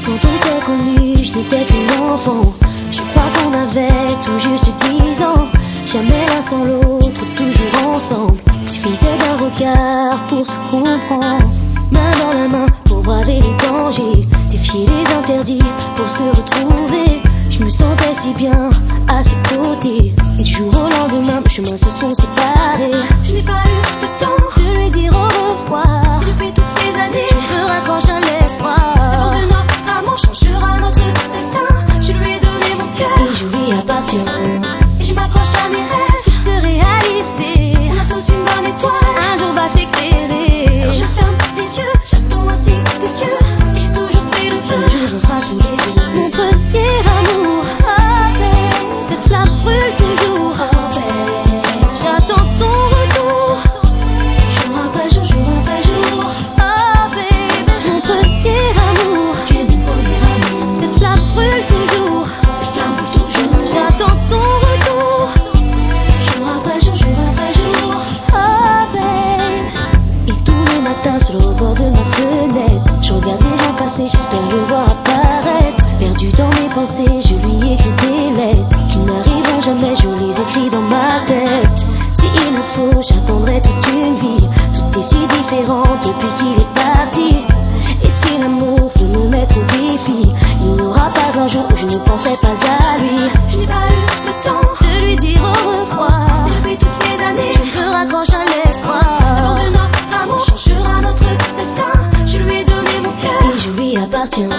Quand on s'est connus, je n'étais qu'une enfant. Je crois qu'on avait tout juste 10 ans. Jamais l'un sans l'autre, toujours ensemble. Suffisait d'un regard pour se comprendre. Main dans la main pour braver les dangers, défier les interdits pour se retrouver. Je me sentais si bien à ses côtés. Et du jour au lendemain, nos chemins se sont séparés. Je n'ai pas eu le temps de lui dire au revoir. Depuis toutes ces années, je me raccroche à l'espoir. La force de notre amour changera notre destin. Je lui ai donné mon cœur et je lui appartiens. Et je m'accroche à mes rêves qui se réaliser. On a tous une bonne étoile, un jour va s'éclairer. Alors je ferme les yeux, j'attends ainsi tes yeux. Et j'ai toujours fait le feu, un jour on sera tous les deux. Mon premier amour, oh babe, cette flamme brûle toujours, oh babe. J'attends ton retour, jour après jour, jour après jour, oh babe. Mon premier amour, tu es mon premier amour. Cette flamme brûle toujours, cette flamme brûle toujours. J'attends ton retour, jour après jour, jour après jour, oh babe. Et tous les matins sur le bord de ma fenêtre, je regarde les gens passer, j'espère le voir apparaître. Perdu dans mes pensées, je lui écris des lettres qui n'arriveront jamais, je les écris dans ma tête. Si il le faut, j'attendrai toute une vie. Tout est si différent depuis qu'il est parti. Et si l'amour veut me mettre au défi, il n'y aura pas un jour où je ne penserai pas à lui. Je n'ai pas eu le temps de lui dire au revoir. Depuis toutes ces années, je me raccroche à l'espoir. La force de notre amour changera notre destin. Je lui ai donné mon cœur et je lui appartiens.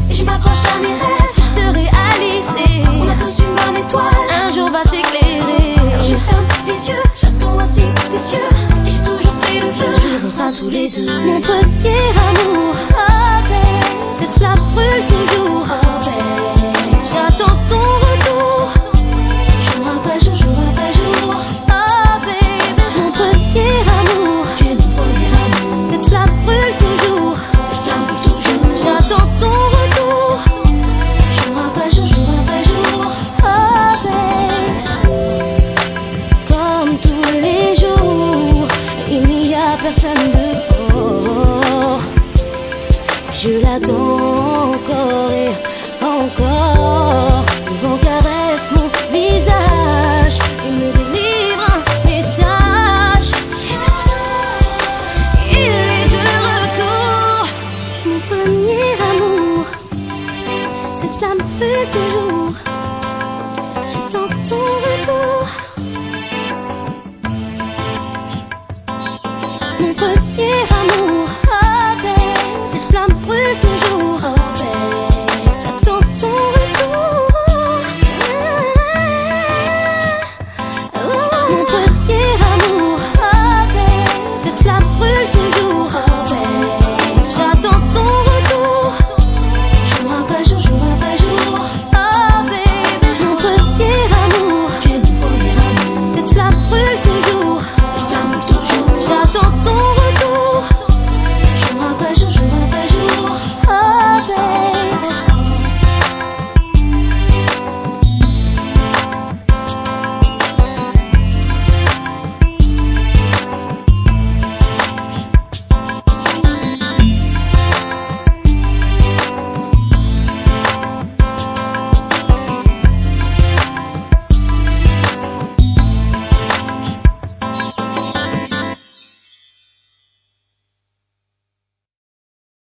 Et je m'accroche à mes rêves qui se réaliser. On a tous une bonne étoile, un jour va s'éclairer. Alors je ferme les yeux, j'attends ainsi tes yeux. Et j'ai toujours fait le feu, un jour on sera tous les deux. Mon premier amour, oh babe, cette flamme brûle toujours, oh babe. J'attends ton retour, jour après jour, jour après jour, oh babe. Mon premier amour, tu es mon premier amour. Cette flamme brûle toujours, cette flamme brûle toujours. J'attends ton retour, jour après jour, jour après jour, oh babe. Comme tous les jours, il n'y a personne dehors. Je l'attends encore et encore. Le vent caresse mon visage et me délivre un message. Il est de retour. Mon premier amour, cette flamme brûle toujours. J'attends ton retour. Mon premier amour, oh